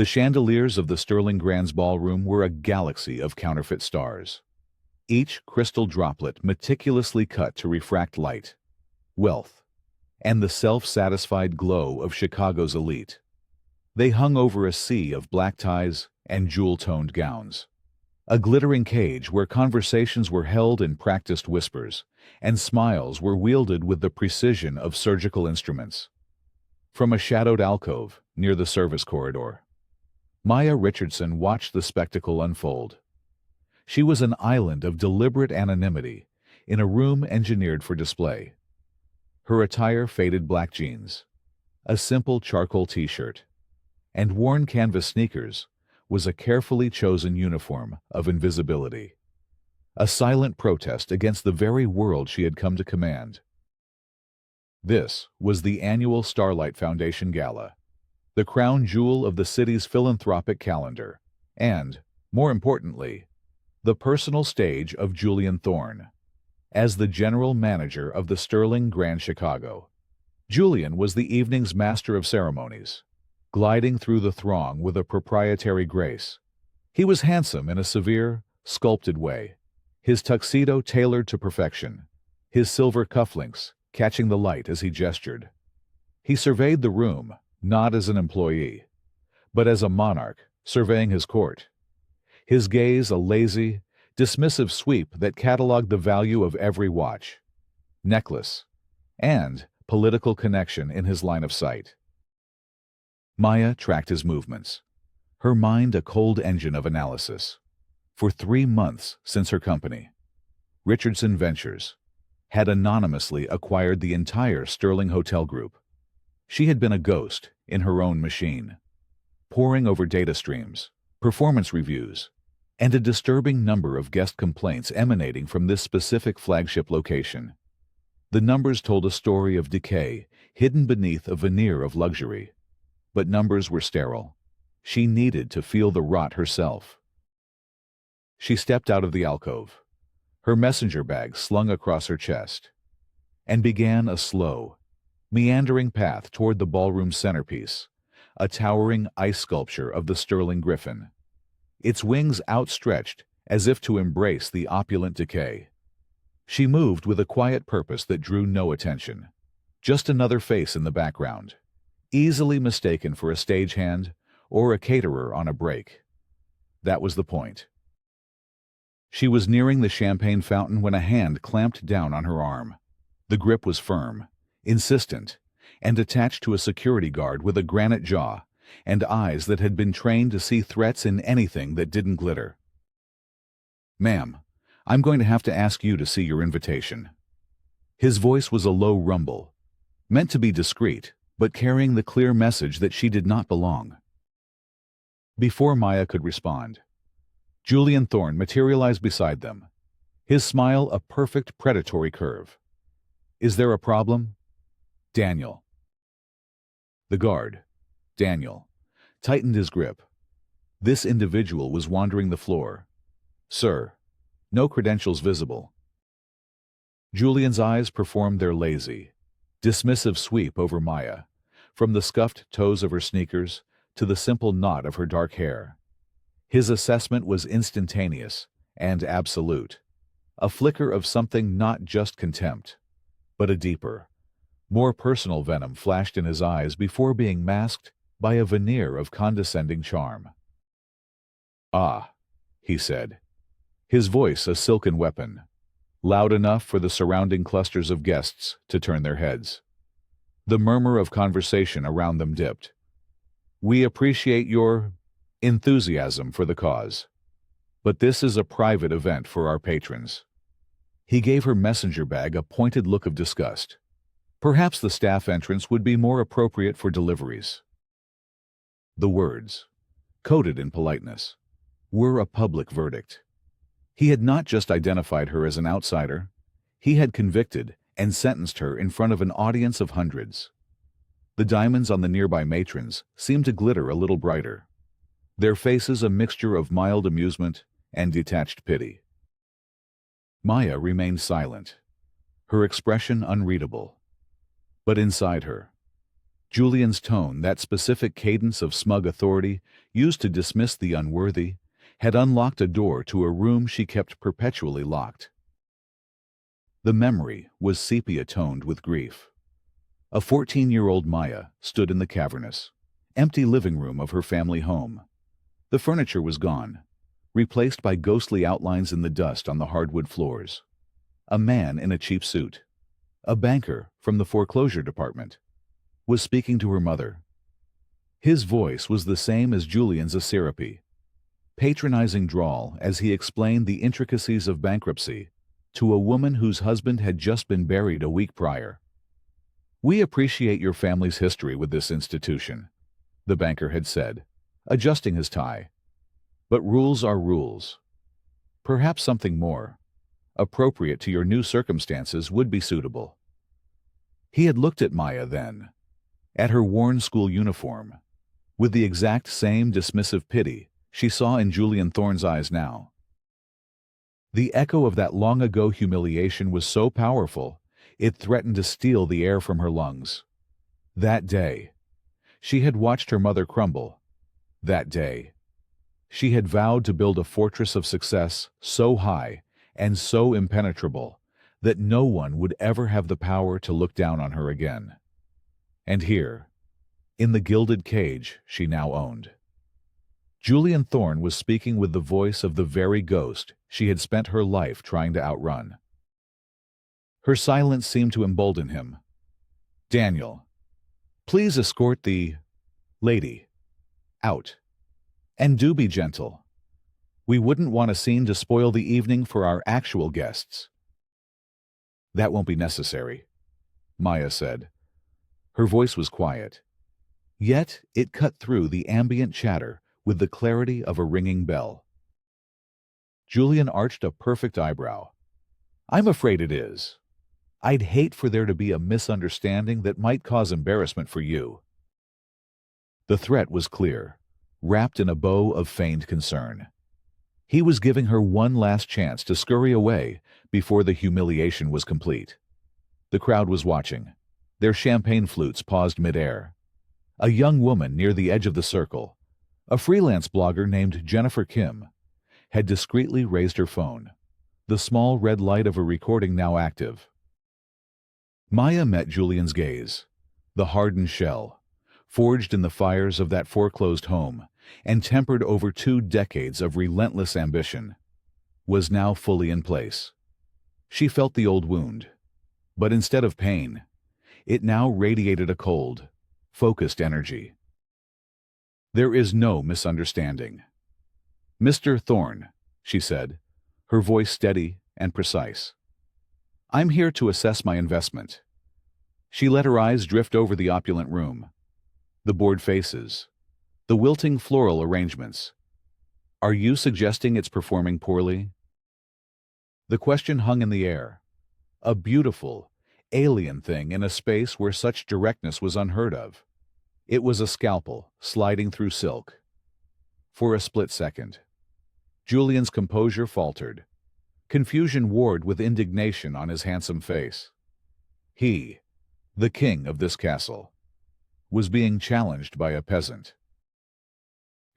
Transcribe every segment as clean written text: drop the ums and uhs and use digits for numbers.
The chandeliers of the Sterling Grand's ballroom were a galaxy of counterfeit stars, each crystal droplet meticulously cut to refract light, wealth, and the self-satisfied glow of Chicago's elite. They hung over a sea of black ties and jewel-toned gowns, a glittering cage where conversations were held in practiced whispers, and smiles were wielded with the precision of surgical instruments. From a shadowed alcove near the service corridor, Maya Richardson watched the spectacle unfold. She was an island of deliberate anonymity in a room engineered for display. Her attire faded black jeans, a simple charcoal t-shirt, and worn canvas sneakers was a carefully chosen uniform of invisibility, a silent protest against the very world she had come to command. This was the annual Starlight Foundation Gala, the crown jewel of the city's philanthropic calendar, and, more importantly, the personal stage of Julian Thorne. As the general manager of the Sterling Grand Chicago, Julian was the evening's master of ceremonies, gliding through the throng with a proprietary grace. He was handsome in a severe, sculpted way, his tuxedo tailored to perfection, his silver cufflinks catching the light as he gestured. He surveyed the room, not as an employee, but as a monarch surveying his court, his gaze a lazy, dismissive sweep that cataloged the value of every watch, necklace, and political connection in his line of sight. Maya tracked his movements, her mind a cold engine of analysis. For 3 months since her company, Richardson Ventures, had anonymously acquired the entire Sterling Hotel Group. She had been a ghost in her own machine, poring over data streams, performance reviews, and a disturbing number of guest complaints emanating from this specific flagship location. The numbers told a story of decay hidden beneath a veneer of luxury. But numbers were sterile. She needed to feel the rot herself. She stepped out of the alcove, her messenger bag slung across her chest, and began a slow, meandering path toward the ballroom's centerpiece, a towering ice sculpture of the Sterling Griffin, its wings outstretched as if to embrace the opulent decay. She moved with a quiet purpose that drew no attention, just another face in the background, easily mistaken for a stagehand or a caterer on a break. That was the point. She was nearing the champagne fountain when a hand clamped down on her arm. The grip was firm, insistent, and attached to a security guard with a granite jaw and eyes that had been trained to see threats in anything that didn't glitter. "Ma'am, I'm going to have to ask you to see your invitation." His voice was a low rumble, meant to be discreet, but carrying the clear message that she did not belong. Before Maya could respond, Julian Thorne materialized beside them, his smile a perfect predatory curve. "Is there a problem?" "Daniel." The guard, Daniel, tightened his grip. This individual was wandering the floor. "Sir, no credentials visible." Julian's eyes performed their lazy, dismissive sweep over Maya, from the scuffed toes of her sneakers to the simple knot of her dark hair. His assessment was instantaneous and absolute, a flicker of something not just contempt, but a deeper, more personal venom flashed in his eyes before being masked by a veneer of condescending charm. "Ah," he said, his voice a silken weapon, loud enough for the surrounding clusters of guests to turn their heads. The murmur of conversation around them dipped. "We appreciate your enthusiasm for the cause, but this is a private event for our patrons." He gave her messenger bag a pointed look of disgust. Perhaps the staff entrance would be more appropriate for deliveries. The words, coded in politeness, were a public verdict. He had not just identified her as an outsider, he had convicted and sentenced her in front of an audience of hundreds. The diamonds on the nearby matrons seemed to glitter a little brighter, their faces a mixture of mild amusement and detached pity. Maya remained silent, her expression unreadable. But inside her, Julian's tone, that specific cadence of smug authority used to dismiss the unworthy, had unlocked a door to a room she kept perpetually locked. The memory was sepia-toned with grief. A 14-year-old Maya stood in the cavernous, empty living room of her family home. The furniture was gone, replaced by ghostly outlines in the dust on the hardwood floors. A man in a cheap suit, a banker from the foreclosure department, was speaking to her mother. His voice was the same as Julian's acerripy, patronizing drawl as he explained the intricacies of bankruptcy to a woman whose husband had just been buried a week prior. "We appreciate your family's history with this institution," the banker had said, adjusting his tie. "But rules are rules. Perhaps something more appropriate to your new circumstances would be suitable." He had looked at Maya then, at her worn school uniform, with the exact same dismissive pity she saw in Julian Thorne's eyes now. The echo of that long-ago humiliation was so powerful, it threatened to steal the air from her lungs. That day, she had watched her mother crumble. That day, she had vowed to build a fortress of success so high and so impenetrable that no one would ever have the power to look down on her again. And here, in the gilded cage she now owned, Julian Thorne was speaking with the voice of the very ghost she had spent her life trying to outrun. Her silence seemed to embolden him. "Daniel, please escort the lady out. And do be gentle. We wouldn't want a scene to spoil the evening for our actual guests." "That won't be necessary," Maya said. Her voice was quiet, yet it cut through the ambient chatter with the clarity of a ringing bell. Julian arched a perfect eyebrow. "I'm afraid it is. I'd hate for there to be a misunderstanding that might cause embarrassment for you." The threat was clear, wrapped in a bow of feigned concern. He was giving her one last chance to scurry away before the humiliation was complete. The crowd was watching, their champagne flutes paused midair. A young woman near the edge of the circle, a freelance blogger named Jennifer Kim, had discreetly raised her phone, the small red light of a recording now active. Maya met Julian's gaze. The hardened shell, forged in the fires of that foreclosed home and tempered over 2 decades of relentless ambition, was now fully in place. She felt the old wound, but instead of pain, it now radiated a cold, focused energy. "There is no misunderstanding. Mr. Thorne," she said, her voice steady and precise. "I'm here to assess my investment." She let her eyes drift over the opulent room, the board faces, the wilting floral arrangements. "Are you suggesting it's performing poorly?" The question hung in the air, a beautiful, alien thing in a space where such directness was unheard of. It was a scalpel sliding through silk. For a split second, Julian's composure faltered. Confusion warred with indignation on his handsome face. He, the king of this castle, was being challenged by a peasant.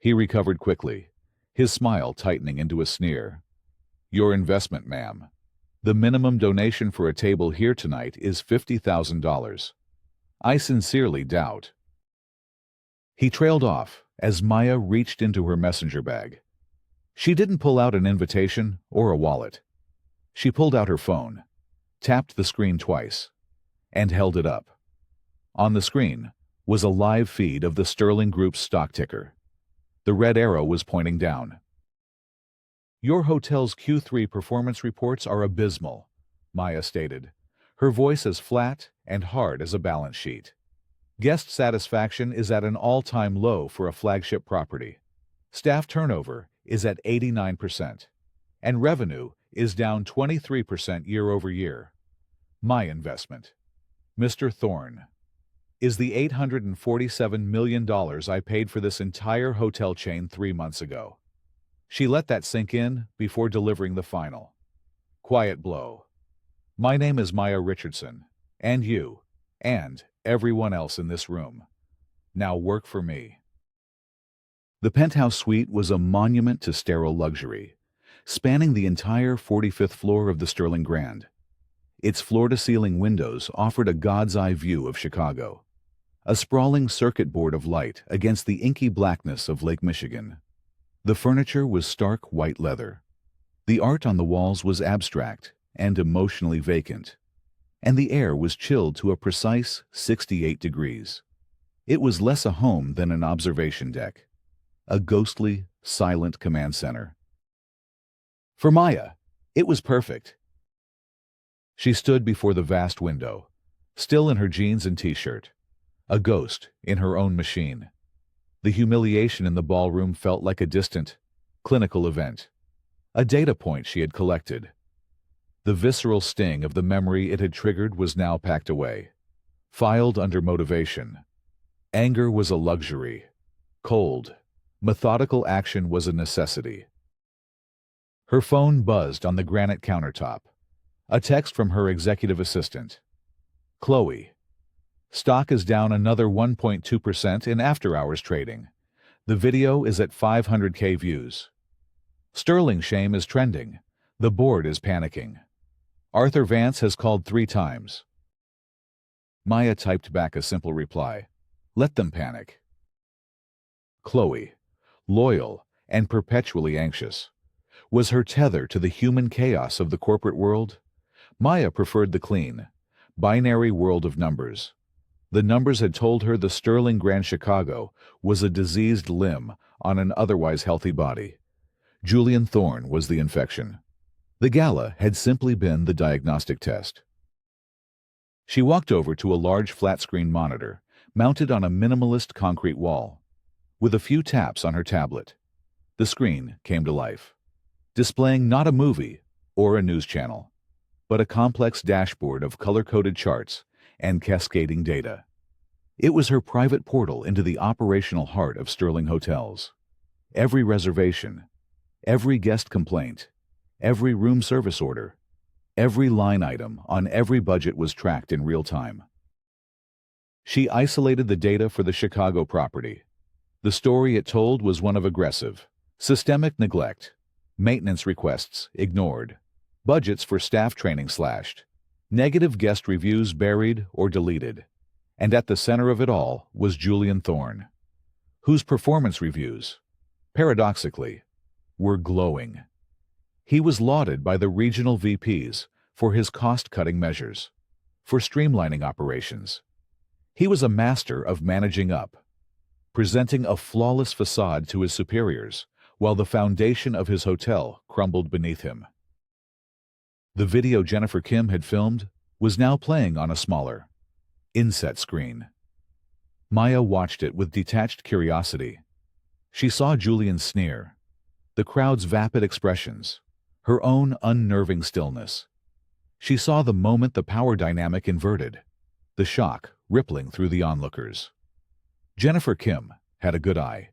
He recovered quickly, his smile tightening into a sneer. "Your investment, ma'am. The minimum donation for a table here tonight is $50,000. I sincerely doubt." He trailed off as Maya reached into her messenger bag. She didn't pull out an invitation or a wallet. She pulled out her phone, tapped the screen twice, and held it up. On the screen was a live feed of the Sterling Group's stock ticker. The red arrow was pointing down. "Your hotel's Q3 performance reports are abysmal," Maya stated, her voice as flat and hard as a balance sheet. "Guest satisfaction is at an all-time low for a flagship property. Staff turnover is at 89%, and revenue is down 23% year over year. My investment, Mr. Thorne, is the $847 million I paid for this entire hotel chain 3 months ago." She let that sink in before delivering the final, quiet blow. "My name is Maya Richardson, and you, and everyone else in this room. Now work for me." The penthouse suite was a monument to sterile luxury, spanning the entire 45th floor of the Sterling Grand. Its floor-to-ceiling windows offered a god's-eye view of Chicago, a sprawling circuit board of light against the inky blackness of Lake Michigan. The furniture was stark white leather. The art on the walls was abstract and emotionally vacant, and the air was chilled to a precise 68 degrees. It was less a home than an observation deck, a ghostly, silent command center. For Maya, it was perfect. She stood before the vast window, still in her jeans and t-shirt, a ghost in her own machine. The humiliation in the ballroom felt like a distant, clinical event, a data point she had collected. The visceral sting of the memory it had triggered was now packed away, filed under motivation. Anger was a luxury. Cold, methodical action was a necessity. Her phone buzzed on the granite countertop. A text from her executive assistant. "Chloe, stock is down another 1.2% in after-hours trading. The video is at 500K views. Sterling shame is trending. The board is panicking. Arthur Vance has called 3 times." Maya typed back a simple reply. Let them panic. Chloe, loyal and perpetually anxious, was her tether to the human chaos of the corporate world. Maya preferred the clean, binary world of numbers. The numbers had told her the Sterling Grand Chicago was a diseased limb on an otherwise healthy body. Julian Thorne was the infection. The gala had simply been the diagnostic test. She walked over to a large flat-screen monitor, mounted on a minimalist concrete wall. With a few taps on her tablet, the screen came to life, displaying not a movie or a news channel, but a complex dashboard of color-coded charts and cascading data. It was her private portal into the operational heart of Sterling Hotels. Every reservation, every guest complaint, every room service order, every line item on every budget was tracked in real time. She isolated the data for the Chicago property. The story it told was one of aggressive, systemic neglect, maintenance requests ignored, budgets for staff training slashed, negative guest reviews buried or deleted. And at the center of it all was Julian Thorne, whose performance reviews, paradoxically, were glowing. He was lauded by the regional VPs for his cost-cutting measures, for streamlining operations. He was a master of managing up, presenting a flawless facade to his superiors, while the foundation of his hotel crumbled beneath him. The video Jennifer Kim had filmed was now playing on a smaller, inset screen. Maya watched it with detached curiosity. She saw Julian's sneer, the crowd's vapid expressions, her own unnerving stillness. She saw the moment the power dynamic inverted, the shock rippling through the onlookers. Jennifer Kim had a good eye.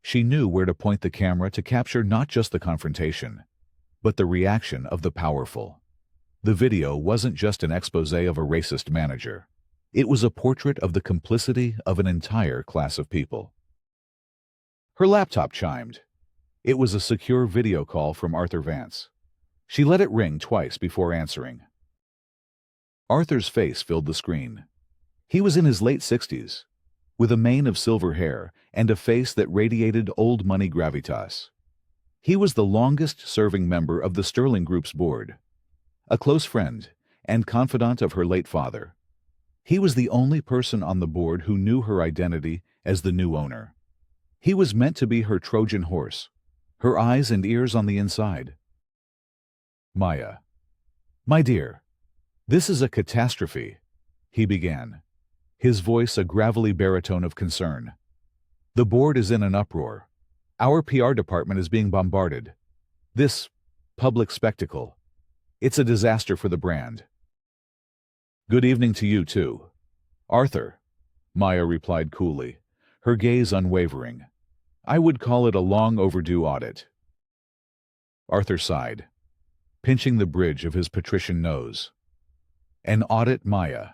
She knew where to point the camera to capture not just the confrontation, but the reaction of the powerful. The video wasn't just an expose of a racist manager. It was a portrait of the complicity of an entire class of people. Her laptop chimed. It was a secure video call from Arthur Vance. She let it ring twice before answering. Arthur's face filled the screen. He was in his late 60s, with a mane of silver hair and a face that radiated old money gravitas. He was the longest-serving member of the Sterling Group's board, a close friend and confidant of her late father. He was the only person on the board who knew her identity as the new owner. He was meant to be her Trojan horse, her eyes and ears on the inside. "Maya, my dear, this is a catastrophe," he began, his voice a gravelly baritone of concern. "The board is in an uproar. Our PR department is being bombarded. This public spectacle, it's a disaster for the brand." "Good evening to you, too, Arthur," Maya replied coolly, her gaze unwavering. "I would call it a long overdue audit." Arthur sighed, pinching the bridge of his patrician nose. "An audit, Maya?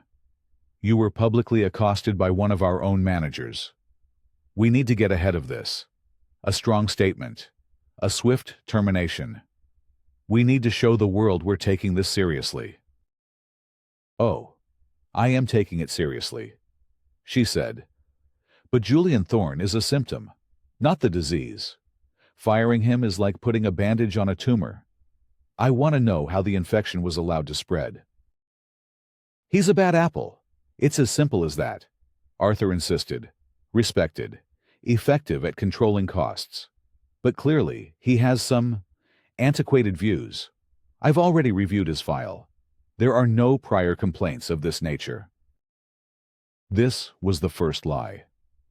You were publicly accosted by one of our own managers. We need to get ahead of this. A strong statement. A swift termination. We need to show the world we're taking this seriously." "Oh, I am taking it seriously," she said. "But Julian Thorne is a symptom, not the disease. Firing him is like putting a bandage on a tumor. I want to know how the infection was allowed to spread." "He's a bad apple. It's as simple as that," Arthur insisted. "Respected, effective at controlling costs. But clearly, he has some antiquated views. I've already reviewed his file. There are no prior complaints of this nature." This was the first lie.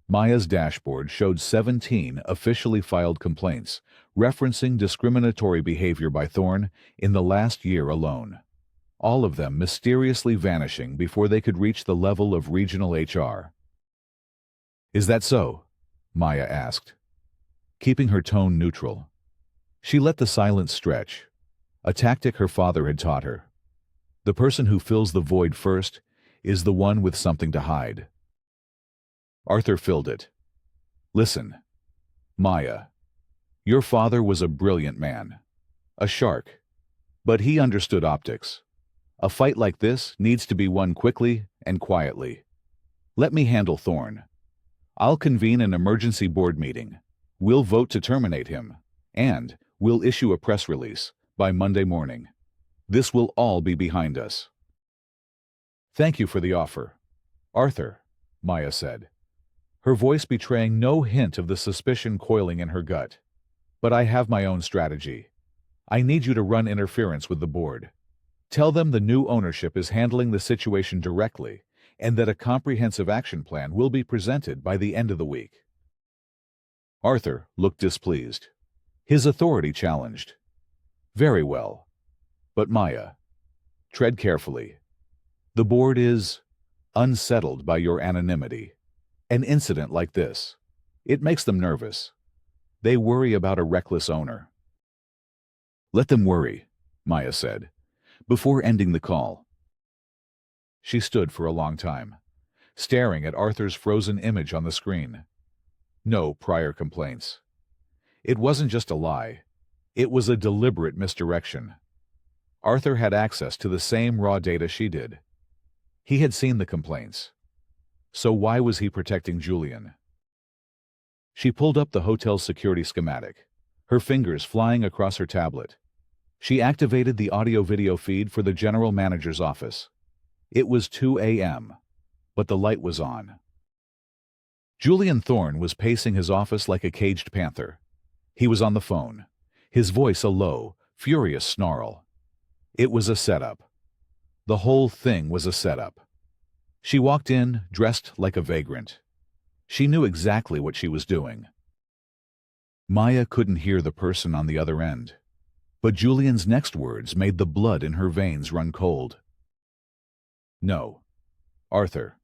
Maya's dashboard showed 17 officially filed complaints referencing discriminatory behavior by Thorne in the last year alone, all of them mysteriously vanishing before they could reach the level of regional HR. "Is that so?" Maya asked, keeping her tone neutral. She let the silence stretch, a tactic her father had taught her. The person who fills the void first is the one with something to hide. Arthur filled it. "Listen, Maya, your father was a brilliant man, a shark, but he understood optics. A fight like this needs to be won quickly and quietly. Let me handle Thorne. I'll convene an emergency board meeting. We'll vote to terminate him, and we'll issue a press release by Monday morning. This will all be behind us." "Thank you for the offer, Arthur," Maya said, her voice betraying no hint of the suspicion coiling in her gut. "But I have my own strategy. I need you to run interference with the board. Tell them the new ownership is handling the situation directly and that a comprehensive action plan will be presented by the end of the week." Arthur looked displeased, his authority challenged. "Very well. But Maya, tread carefully. The board is unsettled by your anonymity. An incident like this, it makes them nervous. They worry about a reckless owner." "Let them worry," Maya said, before ending the call. She stood for a long time, staring at Arthur's frozen image on the screen. No prior complaints. It wasn't just a lie. It was a deliberate misdirection. Arthur had access to the same raw data she did. He had seen the complaints. So why was he protecting Julian? She pulled up the hotel's security schematic, her fingers flying across her tablet. She activated the audio-video feed for the general manager's office. It was 2 a.m., but the light was on. Julian Thorne was pacing his office like a caged panther. He was on the phone, his voice a low, furious snarl. It was a setup. The whole thing was a setup. She walked in, dressed like a vagrant. She knew exactly what she was doing. Maya couldn't hear the person on the other end, but Julian's next words made the blood in her veins run cold. "No. Arthur,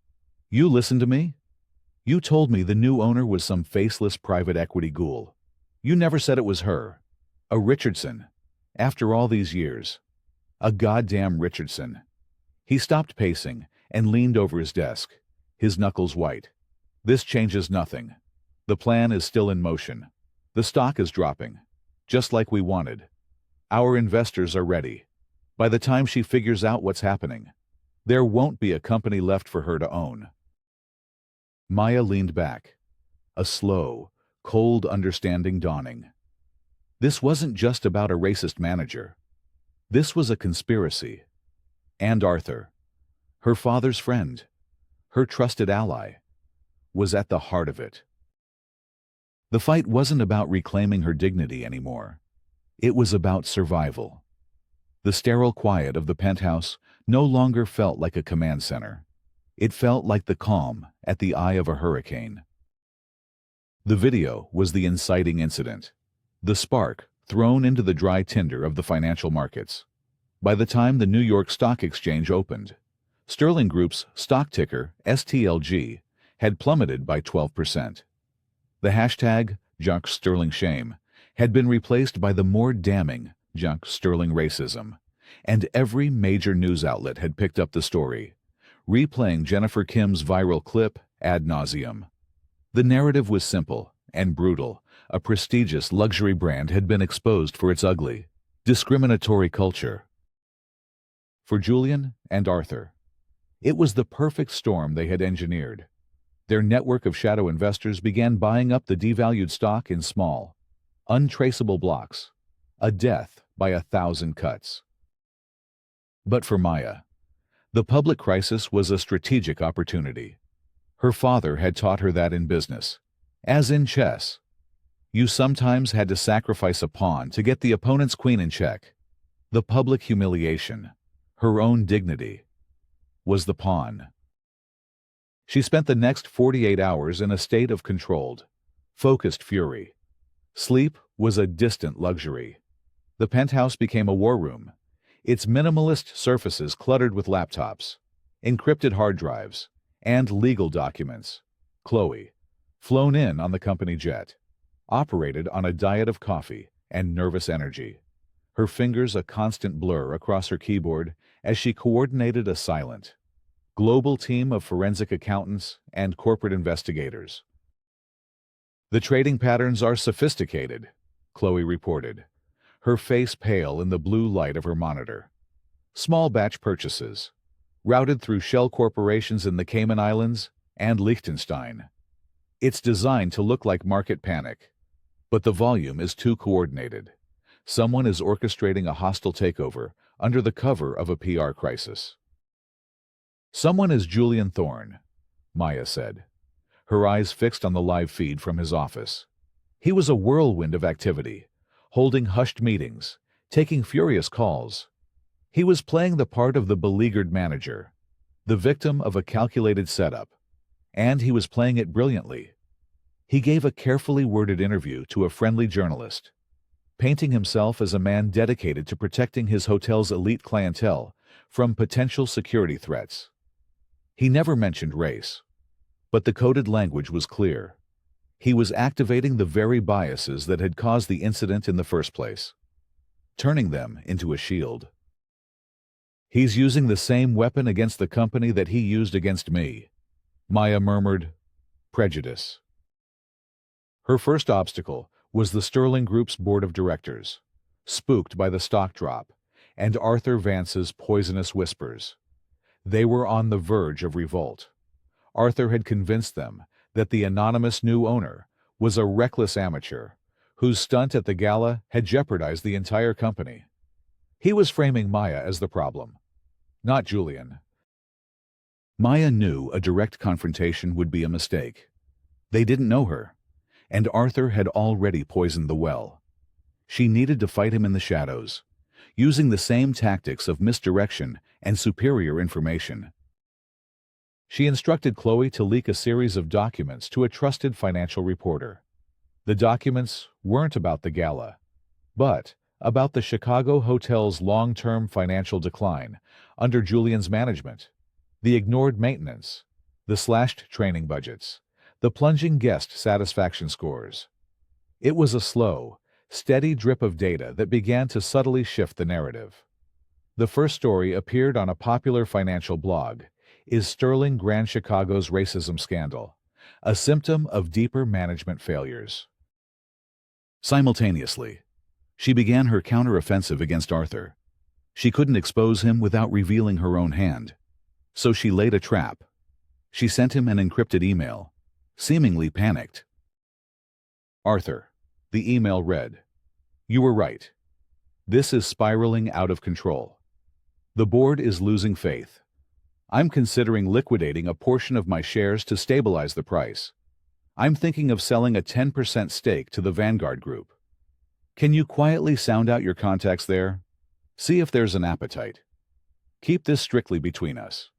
you listened to me? You told me the new owner was some faceless private equity ghoul. You never said it was her. A Richardson. After all these years. A goddamn Richardson." He stopped pacing and leaned over his desk, his knuckles white. "This changes nothing. The plan is still in motion. The stock is dropping, just like we wanted. Our investors are ready. By the time she figures out what's happening, there won't be a company left for her to own." Maya leaned back, a slow, cold understanding dawning. This wasn't just about a racist manager. This was a conspiracy. And Arthur, her father's friend, her trusted ally, was at the heart of it. The fight wasn't about reclaiming her dignity anymore. It was about survival. The sterile quiet of the penthouse no longer felt like a command center. It felt like the calm at the eye of a hurricane. The video was the inciting incident, the spark thrown into the dry tinder of the financial markets. By the time the New York Stock Exchange opened, Sterling Group's stock ticker, STLG, had plummeted by 12%. The hashtag Junk Sterling Shame had been replaced by the more damning Junk Sterling Racism, and every major news outlet had picked up the story, replaying Jennifer Kim's viral clip ad nauseum. The narrative was simple and brutal. A prestigious luxury brand had been exposed for its ugly, discriminatory culture. For Julian and Arthur, it was the perfect storm they had engineered. Their network of shadow investors began buying up the devalued stock in small, untraceable blocks, a death by 1,000 cuts. But for Maya, the public crisis was a strategic opportunity. Her father had taught her that in business, as in chess, you sometimes had to sacrifice a pawn to get the opponent's queen in check. The public humiliation, her own dignity, was the pawn. She spent the next 48 hours in a state of controlled, focused fury. Sleep was a distant luxury. The penthouse became a war room, its minimalist surfaces cluttered with laptops, encrypted hard drives, and legal documents. Chloe, flown in on the company jet, operated on a diet of coffee and nervous energy, her fingers a constant blur across her keyboard as she coordinated a silent, global team of forensic accountants and corporate investigators. The trading patterns are sophisticated, Chloe reported, her face pale in the blue light of her monitor. Small batch purchases, routed through shell corporations in the Cayman Islands and Liechtenstein. It's designed to look like market panic, but the volume is too coordinated. Someone is orchestrating a hostile takeover under the cover of a PR crisis. Someone is Julian Thorne, Maya said, her eyes fixed on the live feed from his office. He was a whirlwind of activity, holding hushed meetings, taking furious calls. He was playing the part of the beleaguered manager, the victim of a calculated setup, and he was playing it brilliantly. He gave a carefully worded interview to a friendly journalist, painting himself as a man dedicated to protecting his hotel's elite clientele from potential security threats. He never mentioned race, but the coded language was clear. He was activating the very biases that had caused the incident in the first place, turning them into a shield. He's using the same weapon against the company that he used against me, Maya murmured, prejudice. Her first obstacle was the Sterling Group's board of directors, spooked by the stock drop and Arthur Vance's poisonous whispers. They were on the verge of revolt. Arthur had convinced them that the anonymous new owner was a reckless amateur whose stunt at the gala had jeopardized the entire company. He was framing Maya as the problem, not Julian. Maya knew a direct confrontation would be a mistake. They didn't know her, and Arthur had already poisoned the well. She needed to fight him in the shadows, using the same tactics of misdirection and superior information. She instructed Chloe to leak a series of documents to a trusted financial reporter. The documents weren't about the gala, but about the Chicago hotel's long-term financial decline under Julian's management, the ignored maintenance, the slashed training budgets, the plunging guest satisfaction scores. It was a slow, steady drip of data that began to subtly shift the narrative. The first story appeared on a popular financial blog, Is Sterling Grand Chicago's Racism Scandal, a symptom of deeper management failures? Simultaneously, she began her counter-offensive against Arthur. She couldn't expose him without revealing her own hand. So she laid a trap. She sent him an encrypted email, seemingly panicked. Arthur, the email read, "You were right. This is spiraling out of control. The board is losing faith. I'm considering liquidating a portion of my shares to stabilize the price. I'm thinking of selling a 10% stake to the Vanguard Group. Can you quietly sound out your contacts there? See if there's an appetite. Keep this strictly between us."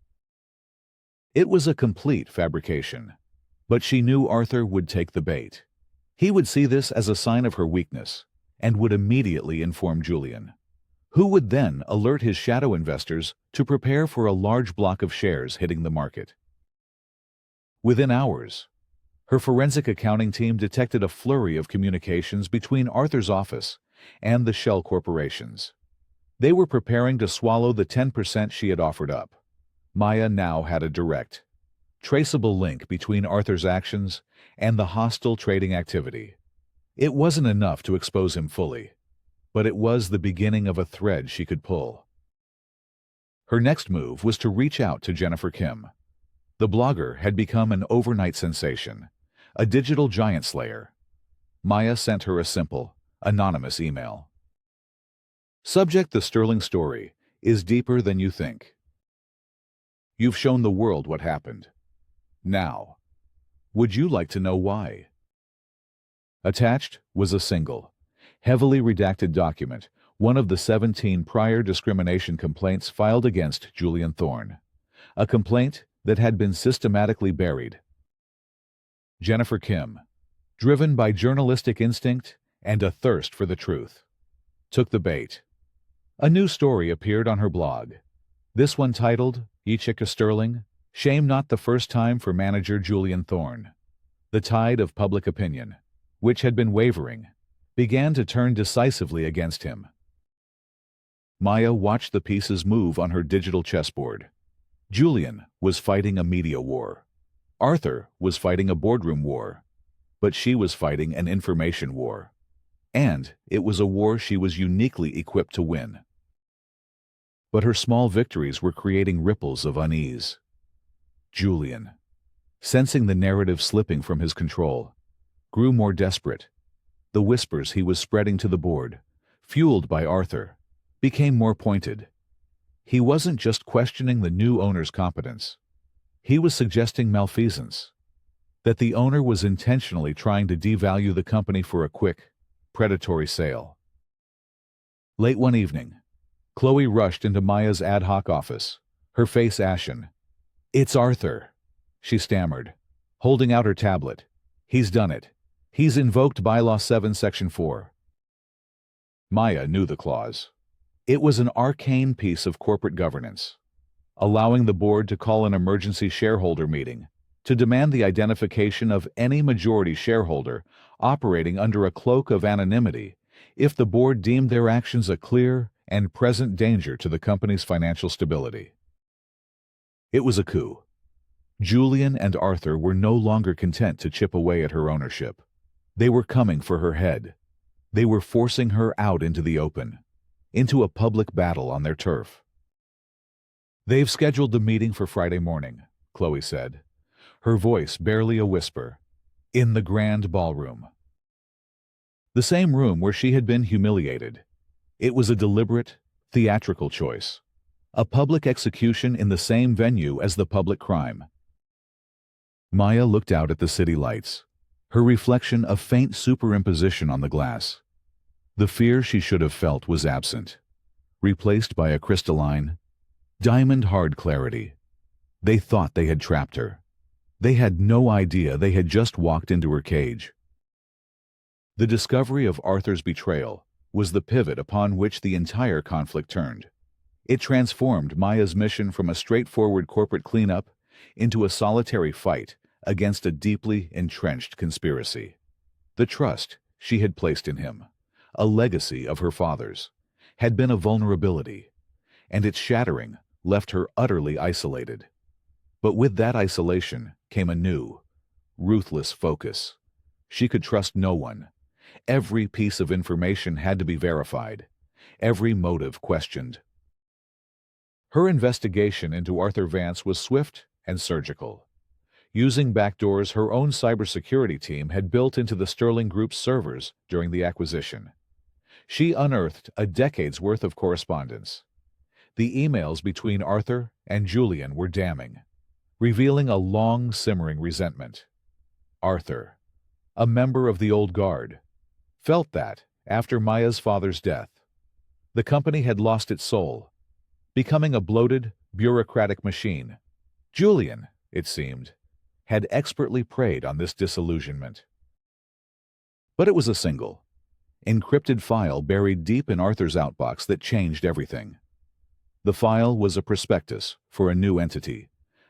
It was a complete fabrication, but she knew Arthur would take the bait. He would see this as a sign of her weakness and would immediately inform Julian, who would then alert his shadow investors to prepare for a large block of shares hitting the market. Within hours, her forensic accounting team detected a flurry of communications between Arthur's office and the shell corporations. They were preparing to swallow the 10% she had offered up. Maya now had a direct, traceable link between Arthur's actions and the hostile trading activity. It wasn't enough to expose him fully, but it was the beginning of a thread she could pull. Her next move was to reach out to Jennifer Kim. The blogger had become an overnight sensation, a digital giant slayer. Maya sent her a simple, anonymous email. Subject: the Sterling story is deeper than you think. You've shown the world what happened. Now, would you like to know why? Attached was a single, heavily redacted document, one of the 17 prior discrimination complaints filed against Julian Thorne. A complaint that had been systematically buried. Jennifer Kim, driven by journalistic instinct and a thirst for the truth, took the bait. A new story appeared on her blog. This one titled, "Yichika Sterling, Shame Not the First Time for Manager Julian Thorne." The tide of public opinion, which had been wavering, began to turn decisively against him. Maya watched the pieces move on her digital chessboard. Julian was fighting a media war. Arthur was fighting a boardroom war. But she was fighting an information war. And it was a war she was uniquely equipped to win. But her small victories were creating ripples of unease. Julian, sensing the narrative slipping from his control, grew more desperate. The whispers he was spreading to the board, fueled by Arthur, became more pointed. He wasn't just questioning the new owner's competence. He was suggesting malfeasance. That the owner was intentionally trying to devalue the company for a quick, predatory sale. Late one evening, Chloe rushed into Maya's ad hoc office, her face ashen. "It's Arthur," she stammered, holding out her tablet. "He's done it. He's invoked Bylaw 7 Section 4. Maya knew the clause. It was an arcane piece of corporate governance, allowing the board to call an emergency shareholder meeting to demand the identification of any majority shareholder operating under a cloak of anonymity if the board deemed their actions a clear and present danger to the company's financial stability. It was a coup. Julian and Arthur were no longer content to chip away at her ownership. They were coming for her head. They were forcing her out into the open, into a public battle on their turf. "They've scheduled the meeting for Friday morning," Chloe said, her voice barely a whisper, "in the grand ballroom." The same room where she had been humiliated. It was a deliberate, theatrical choice. A public execution in the same venue as the public crime. Maya looked out at the city lights, her reflection a faint superimposition on the glass. The fear she should have felt was absent, replaced by a crystalline, diamond-hard clarity. They thought they had trapped her. They had no idea they had just walked into her cage. The discovery of Arthur's betrayal was the pivot upon which the entire conflict turned. It transformed Maya's mission from a straightforward corporate cleanup into a solitary fight against a deeply entrenched conspiracy. The trust she had placed in him, a legacy of her father's, had been a vulnerability, and its shattering left her utterly isolated. But with that isolation came a new, ruthless focus. She could trust no one. Every piece of information had to be verified, every motive questioned. Her investigation into Arthur Vance was swift and surgical. Using backdoors her own cybersecurity team had built into the Sterling Group's servers during the acquisition, she unearthed a decade's worth of correspondence. The emails between Arthur and Julian were damning, revealing a long-simmering resentment. Arthur, a member of the old guard, felt that, after Maya's father's death, the company had lost its soul, becoming a bloated, bureaucratic machine. Julian, it seemed, had expertly preyed on this disillusionment. But it was a single, encrypted file buried deep in Arthur's outbox that changed everything. The file was a prospectus for a new entity,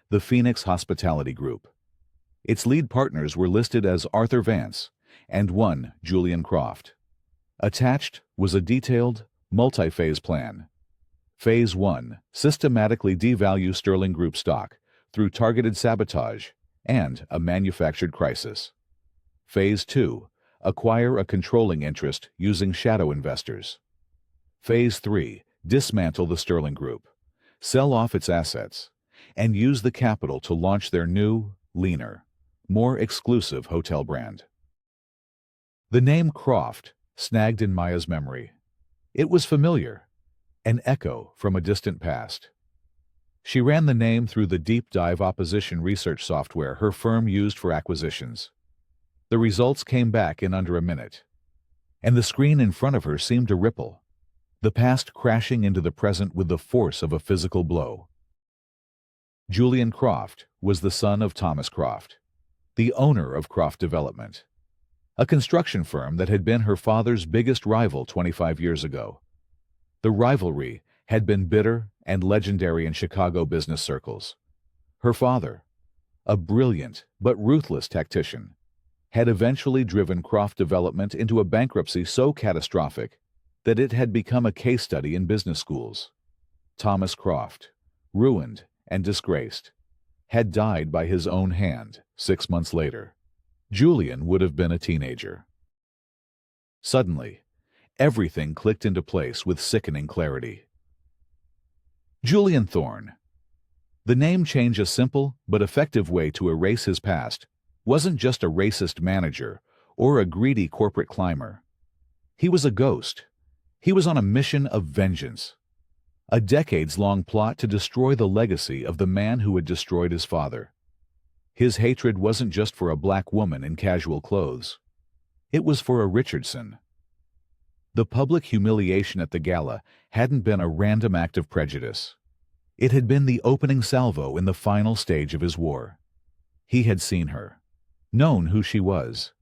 the Phoenix Hospitality Group. Its lead partners were listed as Arthur Vance and one Julian Croft. Attached was a detailed, multi-phase plan. Phase 1. Systematically devalue Sterling Group stock through targeted sabotage and a manufactured crisis. Phase 2. Acquire a controlling interest using shadow investors. Phase 3. Dismantle the Sterling Group, sell off its assets, and use the capital to launch their new, leaner, more exclusive hotel brand. The name Croft snagged in Maya's memory. It was familiar, an echo from a distant past. She ran the name through the deep dive opposition research software her firm used for acquisitions. The results came back in under a minute, and the screen in front of her seemed to ripple, the past crashing into the present with the force of a physical blow. Julian Croft was the son of Thomas Croft, the owner of Croft Development, a construction firm that had been her father's biggest rival 25 years ago. The rivalry had been bitter and legendary in Chicago business circles. Her father, a brilliant but ruthless tactician, had eventually driven Croft Development into a bankruptcy so catastrophic that it had become a case study in business schools. Thomas Croft, ruined and disgraced, had died by his own hand 6 months later. Julian would have been a teenager. Suddenly, everything clicked into place with sickening clarity. Julian Thorne. The name change, a simple but effective way to erase his past, wasn't just a racist manager or a greedy corporate climber. He was a ghost. He was on a mission of vengeance, a decades-long plot to destroy the legacy of the man who had destroyed his father. His hatred wasn't just for a black woman in casual clothes. It was for a Richardson. The public humiliation at the gala hadn't been a random act of prejudice. It had been the opening salvo in the final stage of his war. He had seen her, known who she was,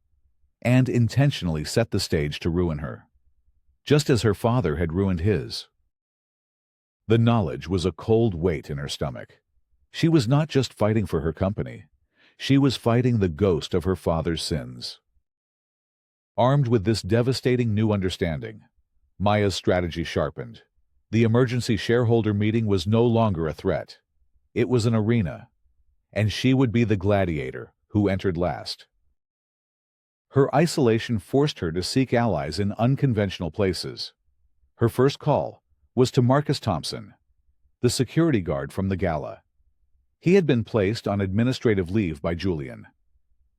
and intentionally set the stage to ruin her, just as her father had ruined his. The knowledge was a cold weight in her stomach. She was not just fighting for her company. She was fighting the ghost of her father's sins. Armed with this devastating new understanding, Maya's strategy sharpened. The emergency shareholder meeting was no longer a threat. It was an arena, and she would be the gladiator who entered last. Her isolation forced her to seek allies in unconventional places. Her first call was to Marcus Thompson, the security guard from the gala. He had been placed on administrative leave by Julian,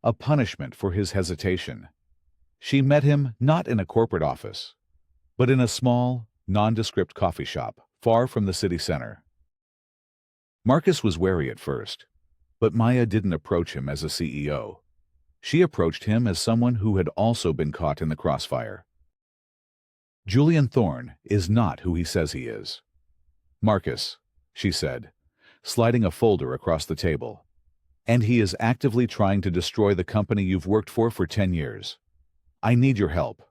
a punishment for his hesitation. She met him not in a corporate office, but in a small, nondescript coffee shop far from the city center. Marcus was wary at first, but Maya didn't approach him as a CEO. She approached him as someone who had also been caught in the crossfire. Julian Thorne is not who he says he is. Marcus, she said, sliding a folder across the table. And he is actively trying to destroy the company you've worked for 10 years. I need your help.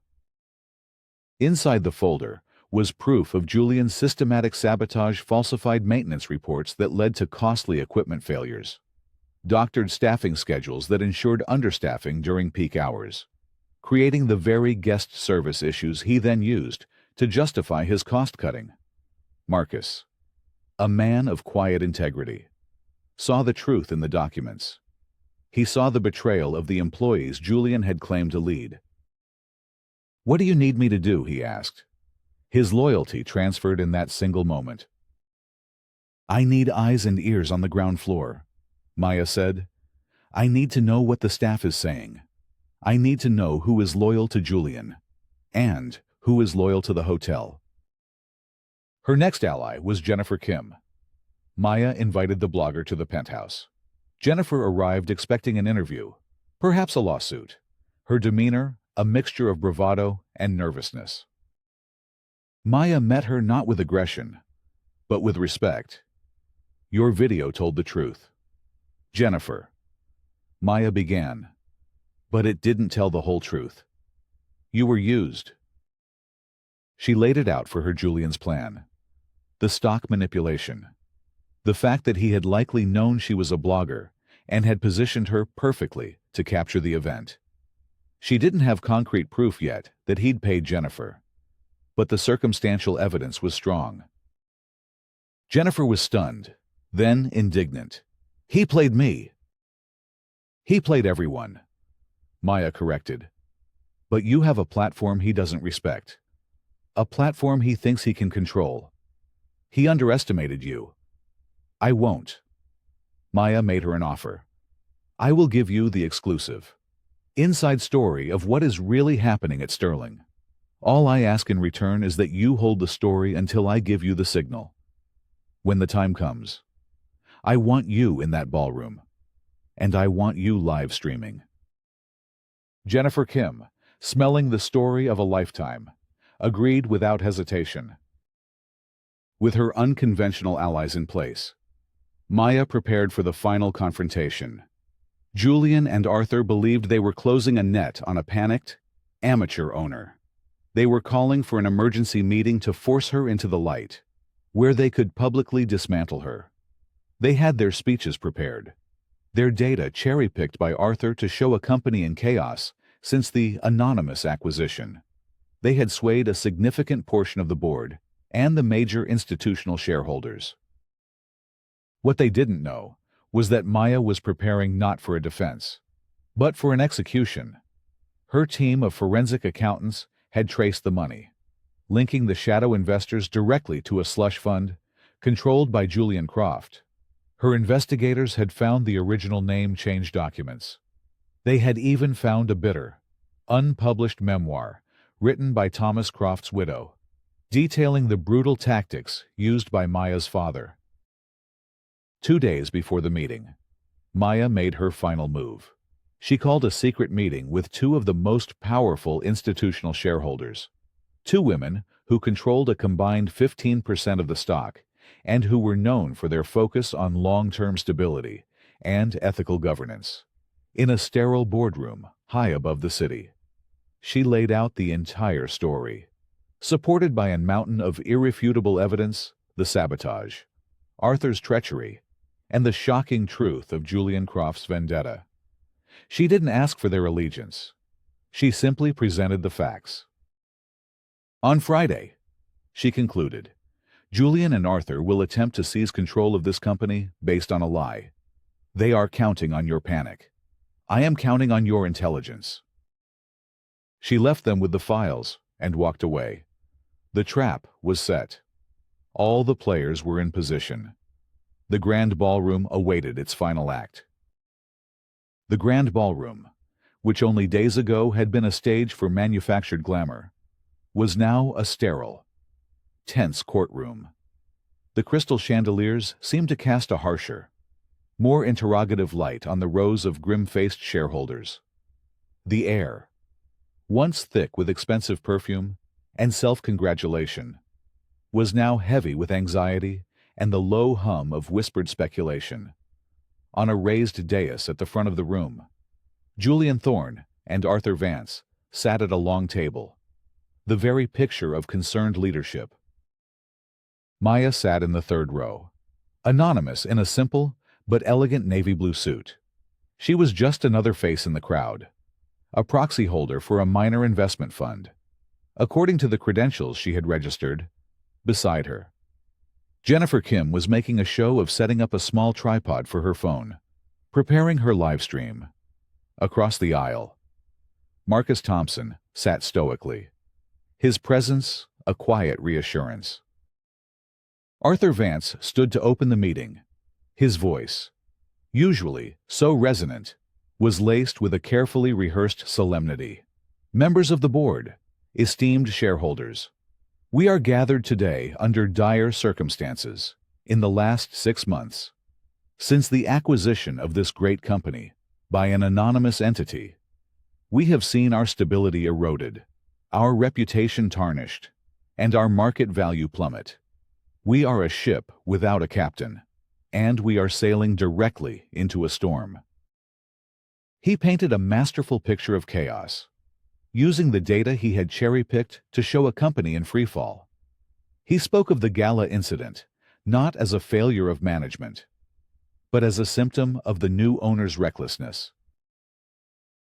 Inside the folder was proof of Julian's systematic sabotage, falsified maintenance reports that led to costly equipment failures, doctored staffing schedules that ensured understaffing during peak hours, creating the very guest service issues he then used to justify his cost-cutting. Marcus, a man of quiet integrity, saw the truth in the documents. He saw the betrayal of the employees Julian had claimed to lead. "What do you need me to do?" he asked. His loyalty transferred in that single moment. "I need eyes and ears on the ground floor," Maya said. "I need to know what the staff is saying. I need to know who is loyal to Julian and who is loyal to the hotel." Her next ally was Jennifer Kim. Maya invited the blogger to the penthouse. Jennifer arrived expecting an interview, perhaps a lawsuit. Her demeanor, a mixture of bravado and nervousness. Maya met her not with aggression, but with respect. "Your video told the truth." "Jennifer," Maya began, "but it didn't tell the whole truth. You were used." She laid it out for her Julian's plan. The stock manipulation. The fact that he had likely known she was a blogger and had positioned her perfectly to capture the event. She didn't have concrete proof yet that he'd paid Jennifer, but the circumstantial evidence was strong. Jennifer was stunned, then indignant. He played me. He played everyone, Maya corrected. But you have a platform he doesn't respect. A platform he thinks he can control. He underestimated you. I won't. Maya made her an offer. I will give you the exclusive inside story of what is really happening at Sterling. All I ask in return is that you hold the story until I give you the signal. When the time comes, I want you in that ballroom, and I want you live streaming. Jennifer Kim, smelling the story of a lifetime, agreed without hesitation. With her unconventional allies in place, Maya prepared for the final confrontation. Julian and Arthur believed they were closing a net on a panicked, amateur owner. They were calling for an emergency meeting to force her into the light, where they could publicly dismantle her. They had their speeches prepared, their data cherry-picked by Arthur to show a company in chaos since the anonymous acquisition. They had swayed a significant portion of the board and the major institutional shareholders. What they didn't know was that Maya was preparing not for a defense, but for an execution. Her team of forensic accountants had traced the money, linking the shadow investors directly to a slush fund controlled by Julian Croft. Her investigators had found the original name change documents. They had even found a bitter, unpublished memoir written by Thomas Croft's widow, detailing the brutal tactics used by Maya's father. 2 days before the meeting, Maya made her final move. She called a secret meeting with 2 of the most powerful institutional shareholders, 2 women who controlled a combined 15% of the stock and who were known for their focus on long-term stability and ethical governance. In a sterile boardroom high above the city, she laid out the entire story, supported by a mountain of irrefutable evidence: the sabotage, Arthur's treachery, and the shocking truth of Julian Croft's vendetta. She didn't ask for their allegiance. She simply presented the facts. On Friday, she concluded, Julian and Arthur will attempt to seize control of this company based on a lie. They are counting on your panic. I am counting on your intelligence. She left them with the files and walked away. The trap was set. All the players were in position. The grand ballroom awaited its final act. The grand ballroom, which only days ago had been a stage for manufactured glamour, was now a sterile, tense courtroom. The crystal chandeliers seemed to cast a harsher, more interrogative light on the rows of grim-faced shareholders. The air, once thick with expensive perfume and self-congratulation, was now heavy with anxiety and the low hum of whispered speculation. On a raised dais at the front of the room, Julian Thorne and Arthur Vance sat at a long table, the very picture of concerned leadership. Maya sat in the third row, anonymous in a simple but elegant navy blue suit. She was just another face in the crowd, a proxy holder for a minor investment fund, according to the credentials she had registered. Beside her, Jennifer Kim was making a show of setting up a small tripod for her phone, preparing her live stream. Across the aisle, Marcus Thompson sat stoically, his presence a quiet reassurance. Arthur Vance stood to open the meeting. His voice, usually so resonant, was laced with a carefully rehearsed solemnity. Members of the board, esteemed shareholders, we are gathered today under dire circumstances. In the last 6 months, since the acquisition of this great company by an anonymous entity, we have seen our stability eroded, our reputation tarnished, and our market value plummet. We are a ship without a captain, and we are sailing directly into a storm. He painted a masterful picture of chaos, using the data he had cherry-picked to show a company in freefall. He spoke of the gala incident not as a failure of management, but as a symptom of the new owner's recklessness.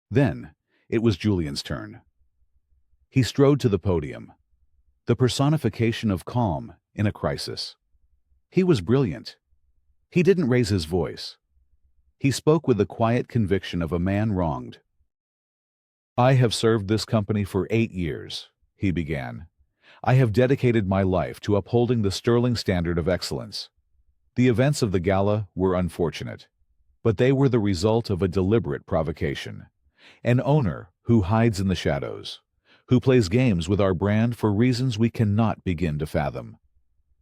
Then, it was Julian's turn. He strode to the podium, the personification of calm in a crisis. He was brilliant. He didn't raise his voice. He spoke with the quiet conviction of a man wronged. "I have served this company for 8 years," he began. "I have dedicated my life to upholding the sterling standard of excellence. The events of the gala were unfortunate, but they were the result of a deliberate provocation. An owner who hides in the shadows, who plays games with our brand for reasons we cannot begin to fathom,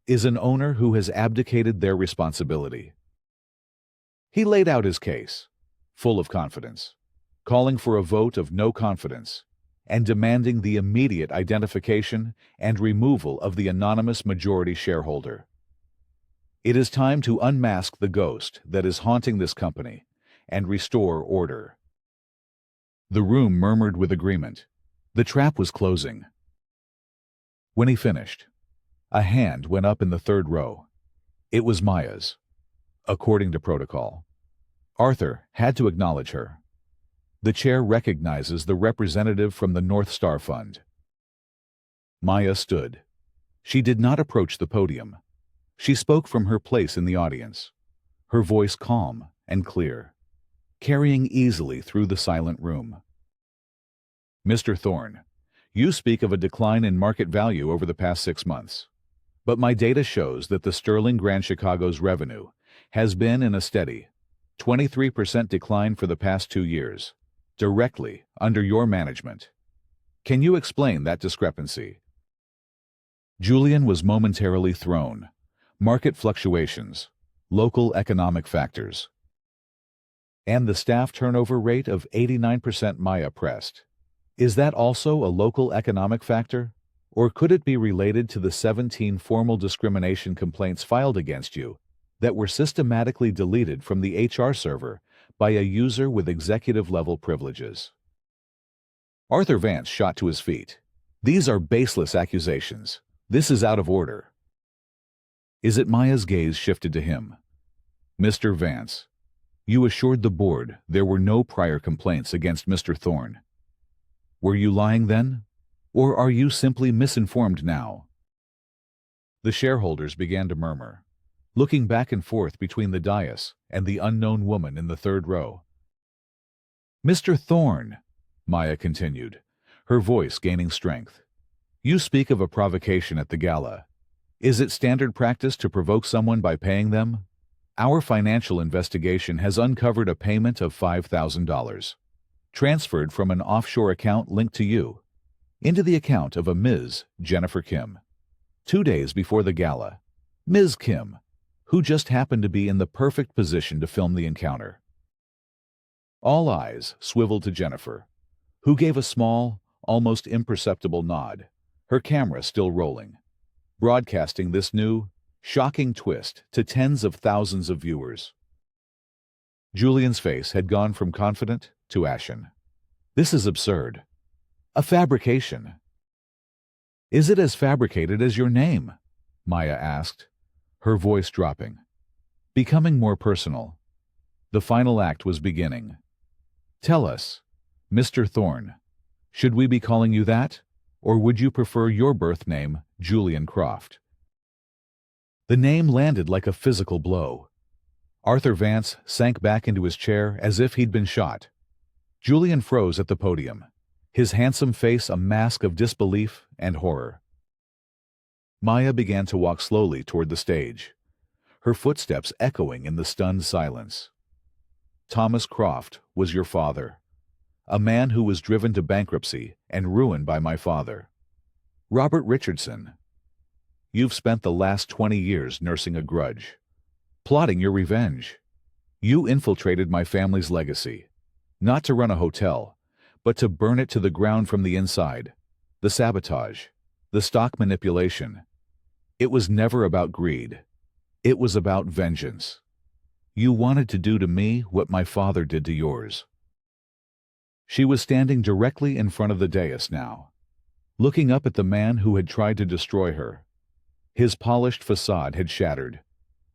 is an owner who has abdicated their responsibility." He laid out his case, full of confidence, calling for a vote of no confidence and demanding the immediate identification and removal of the anonymous majority shareholder. "It is time to unmask the ghost that is haunting this company and restore order." The room murmured with agreement. The trap was closing. When he finished, a hand went up in the third row. It was Maya's. According to protocol, Arthur had to acknowledge her. The chair recognizes the representative from the North Star Fund. Maya stood. She did not approach the podium. She spoke from her place in the audience, her voice calm and clear, carrying easily through the silent room. "Mr. Thorne, you speak of a decline in market value over the past 6 months. But my data shows that the Sterling Grand Chicago's revenue has been in a steady 23% decline for the past 2 years, directly under your management. Can you explain that discrepancy?" Julian was momentarily thrown. Market fluctuations, local economic factors, and the staff turnover rate of 89%, Maya pressed. "Is that also a local economic factor? Or could it be related to the 17 formal discrimination complaints filed against you that were systematically deleted from the HR server by a user with executive-level privileges?" Arthur Vance shot to his feet. "These are baseless accusations. This is out of order." "Is it?" Maya's gaze shifted to him. "Mr. Vance, you assured the board there were no prior complaints against Mr. Thorne. Were you lying then? Or are you simply misinformed now?" The shareholders began to murmur, looking back and forth between the dais and the unknown woman in the third row. "Mr. Thorne," Maya continued, her voice gaining strength, "you speak of a provocation at the gala. Is it standard practice to provoke someone by paying them? Our financial investigation has uncovered a payment of $5,000, transferred from an offshore account linked to you, into the account of a Ms. Jennifer Kim. 2 days before the gala, Ms. Kim, who just happened to be in the perfect position to film the encounter." All eyes swiveled to Jennifer, who gave a small, almost imperceptible nod, her camera still rolling, broadcasting this new, shocking twist to tens of thousands of viewers. Julian's face had gone from confident to ashen. "This is absurd. A fabrication." "Is it as fabricated as your name?" Maya asked, her voice dropping, becoming more personal. The final act was beginning. "Tell us, Mr. Thorne, should we be calling you that, or would you prefer your birth name, Julian Croft?" The name landed like a physical blow. Arthur Vance sank back into his chair as if he'd been shot. Julian froze at the podium, his handsome face a mask of disbelief and horror. Maya began to walk slowly toward the stage, her footsteps echoing in the stunned silence. "Thomas Croft was your father, a man who was driven to bankruptcy and ruined by my father. Robert Richardson. You've spent the last 20 years nursing a grudge, plotting your revenge. You infiltrated my family's legacy, not to run a hotel, but to burn it to the ground from the inside. The sabotage, the stock manipulation. It was never about greed. It was about vengeance. You wanted to do to me what my father did to yours." She was standing directly in front of the dais now, looking up at the man who had tried to destroy her. His polished facade had shattered,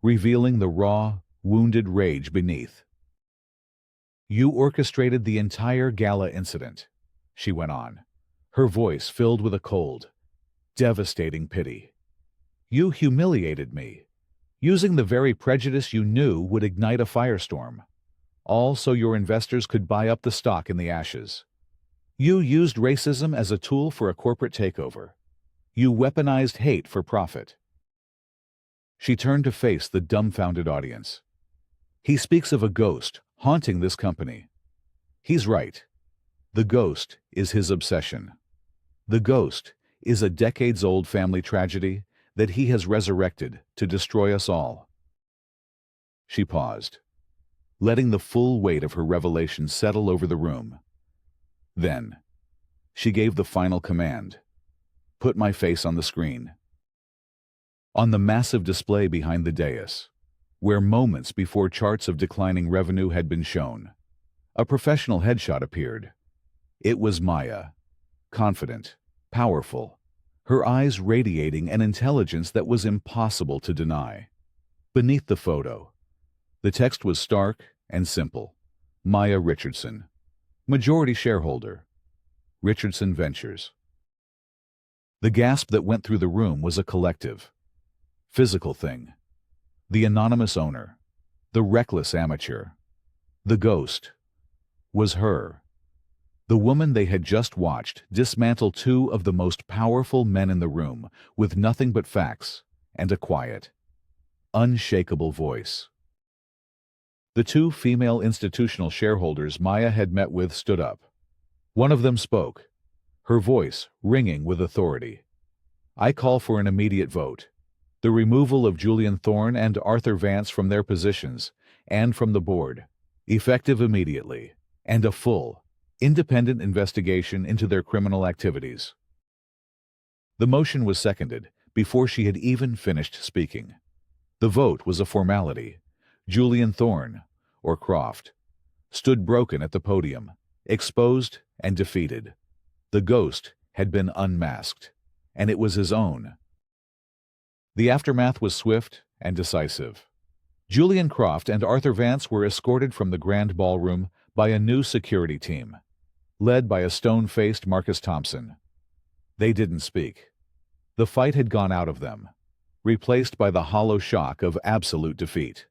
revealing the raw, wounded rage beneath. "You orchestrated the entire gala incident," she went on, her voice filled with a cold, devastating pity. "You humiliated me. using the very prejudice you knew would ignite a firestorm, all so your investors could buy up the stock in the ashes. You used racism as a tool for a corporate takeover. You weaponized hate for profit. She turned to face the dumbfounded audience. He speaks of a ghost haunting this company. He's right. The ghost is his obsession. The ghost is a decades-old family tragedy that he has resurrected to destroy us all. She paused, letting the full weight of her revelation settle over the room. Then, she gave the final command. Put my face on the screen. On the massive display behind the dais, where moments before charts of declining revenue had been shown, a professional headshot appeared. It was Maya, confident, powerful, her eyes radiating an intelligence that was impossible to deny. Beneath the photo, the text was stark and simple. Maya Richardson, majority shareholder, Richardson Ventures. The gasp that went through the room was a collective, physical thing. The anonymous owner, the reckless amateur, the ghost, was her. The woman they had just watched dismantle two of the most powerful men in the room with nothing but facts and a quiet, unshakable voice. The two female institutional shareholders Maya had met with stood up. One of them spoke, her voice ringing with authority. I call for an immediate vote. The removal of Julian Thorne and Arthur Vance from their positions and from the board, effective immediately, and a full, independent investigation into their criminal activities. The motion was seconded before she had even finished speaking. The vote was a formality. Julian Thorne, or Croft, stood broken at the podium, exposed and defeated. The ghost had been unmasked, and it was his own. The aftermath was swift and decisive. Julian Croft and Arthur Vance were escorted from the grand ballroom by a new security team, led by a stone-faced Marcus Thompson. They didn't speak. The fight had gone out of them, replaced by the hollow shock of absolute defeat.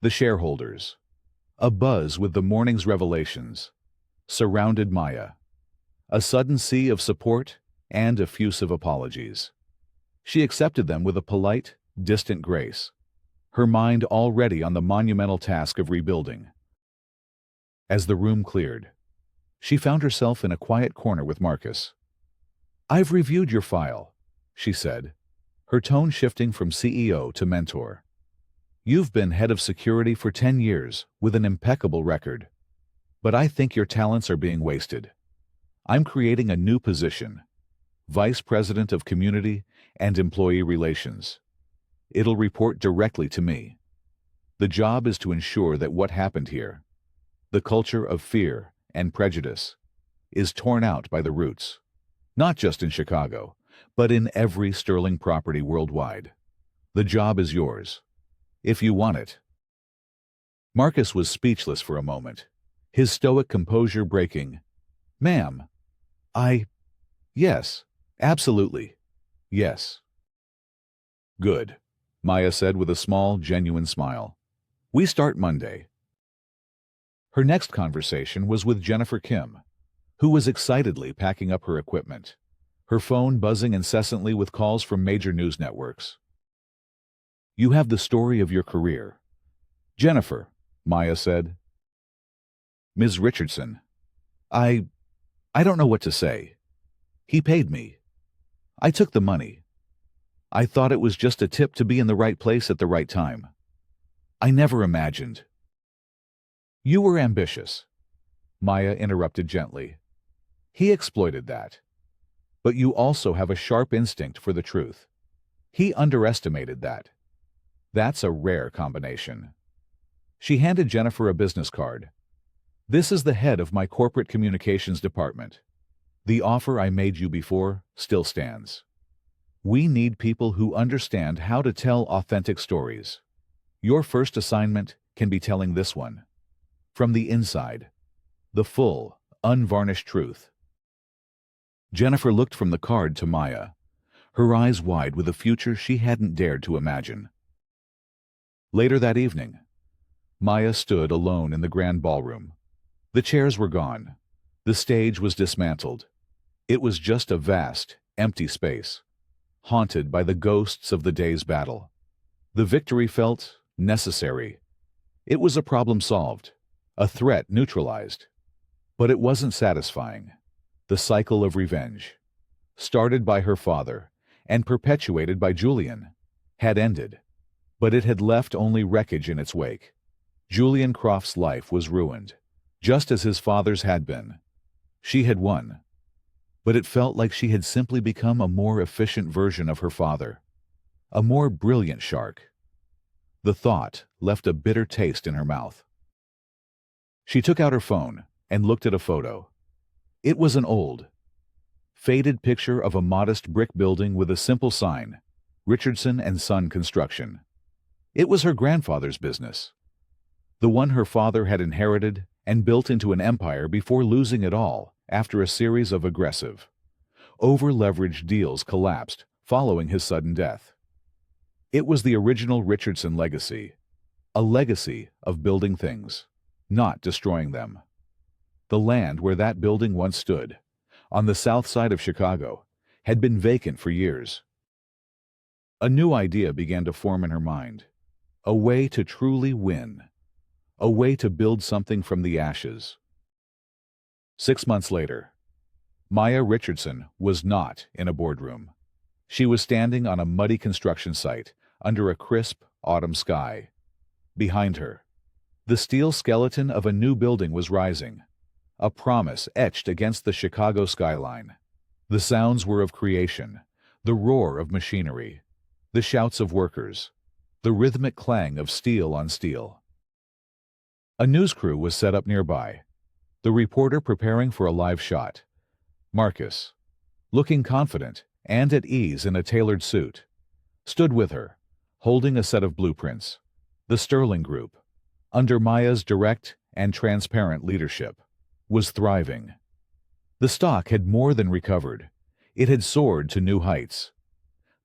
The shareholders, abuzz with the morning's revelations, surrounded Maya, a sudden sea of support and effusive apologies. She accepted them with a polite, distant grace, her mind already on the monumental task of rebuilding. As the room cleared, she found herself in a quiet corner with Marcus. I've reviewed your file, she said, her tone shifting from CEO to mentor. You've been head of security for 10 years with an impeccable record. But I think your talents are being wasted. I'm creating a new position, Vice President of Community and Employee Relations. It'll report directly to me. The job is to ensure that what happened here, the culture of fear and prejudice, is torn out by the roots, not just in Chicago, but in every Sterling property worldwide. The job is yours, if you want it. Marcus was speechless for a moment, his stoic composure breaking. Ma'am, yes, absolutely, yes. Good, Maya said with a small, genuine smile. We start Monday. Her next conversation was with Jennifer Kim, who was excitedly packing up her equipment, her phone buzzing incessantly with calls from major news networks. You have the story of your career. Jennifer, Maya said. Ms. Richardson, I don't know what to say. He paid me. I took the money. I thought it was just a tip to be in the right place at the right time. I never imagined. You were ambitious, Maya interrupted gently. He exploited that. But you also have a sharp instinct for the truth. He underestimated that. That's a rare combination. She handed Jennifer a business card. This is the head of my corporate communications department. The offer I made you before still stands. We need people who understand how to tell authentic stories. Your first assignment can be telling this one. From the inside. The full, unvarnished truth. Jennifer looked from the card to Maya, her eyes wide with a future she hadn't dared to imagine. Later that evening, Maya stood alone in the grand ballroom. The chairs were gone. The stage was dismantled. It was just a vast, empty space, haunted by the ghosts of the day's battle. The victory felt necessary. It was a problem solved, a threat neutralized. But it wasn't satisfying. The cycle of revenge, started by her father and perpetuated by Julian, had ended. But it had left only wreckage in its wake. Julian Croft's life was ruined, just as his father's had been. She had won, but it felt like she had simply become a more efficient version of her father, a more brilliant shark. The thought left a bitter taste in her mouth. She took out her phone and looked at a photo. It was an old, faded picture of a modest brick building with a simple sign, Richardson and Son Construction. It was her grandfather's business, the one her father had inherited and built into an empire before losing it all after a series of aggressive, over-leveraged deals collapsed following his sudden death. It was the original Richardson legacy, a legacy of building things, not destroying them. The land where that building once stood, on the south side of Chicago, had been vacant for years. A new idea began to form in her mind, a way to truly win, a way to build something from the ashes. 6 months later, Maya Richardson was not in a boardroom. She was standing on a muddy construction site under a crisp autumn sky. Behind her, the steel skeleton of a new building was rising, a promise etched against the Chicago skyline. The sounds were of creation, the roar of machinery, the shouts of workers, the rhythmic clang of steel on steel. A news crew was set up nearby, the reporter preparing for a live shot. Marcus, looking confident and at ease in a tailored suit, stood with her, holding a set of blueprints. The Sterling Group, under Maya's direct and transparent leadership, was thriving. The stock had more than recovered. It had soared to new heights.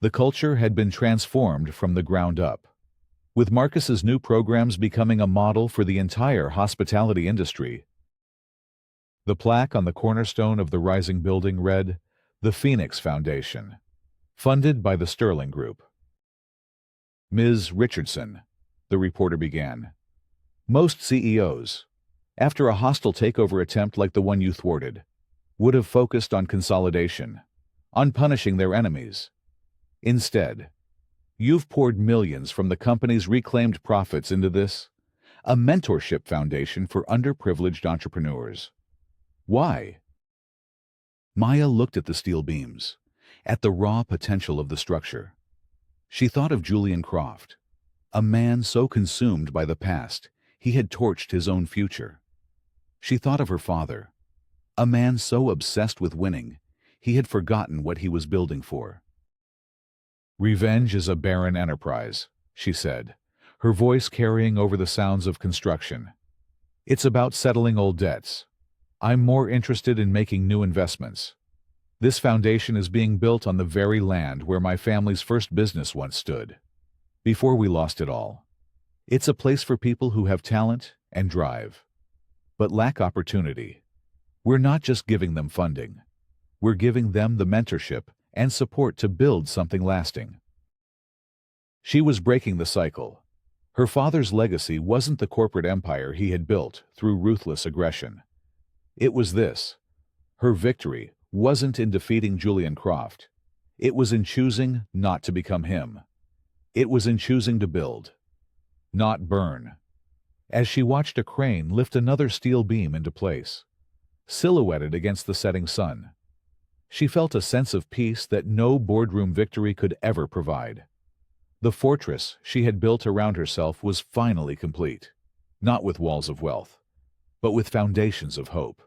The culture had been transformed from the ground up, with Marcus's new programs becoming a model for the entire hospitality industry. The plaque on the cornerstone of the rising building read, "The Phoenix Foundation, funded by the Sterling Group." "Ms. Richardson," the reporter began, "most CEOs, after a hostile takeover attempt like the one you thwarted, would have focused on consolidation, on punishing their enemies. Instead, you've poured millions from the company's reclaimed profits into this, a mentorship foundation for underprivileged entrepreneurs. Why?" Maya looked at the steel beams, at the raw potential of the structure. She thought of Julian Croft, a man so consumed by the past he had torched his own future. She thought of her father, a man so obsessed with winning he had forgotten what he was building for. "Revenge is a barren enterprise," she said, her voice carrying over the sounds of construction. "It's about settling old debts. I'm more interested in making new investments. This foundation is being built on the very land where my family's first business once stood, before we lost it all. It's a place for people who have talent and drive, but lack opportunity. We're not just giving them funding. We're giving them the mentorship and support to build something lasting." She was breaking the cycle. Her father's legacy wasn't the corporate empire he had built through ruthless aggression. It was this. Her victory wasn't in defeating Julian Croft. It was in choosing not to become him. It was in choosing to build, not burn. As she watched a crane lift another steel beam into place, silhouetted against the setting sun, she felt a sense of peace that no boardroom victory could ever provide. The fortress she had built around herself was finally complete, not with walls of wealth, but with foundations of hope.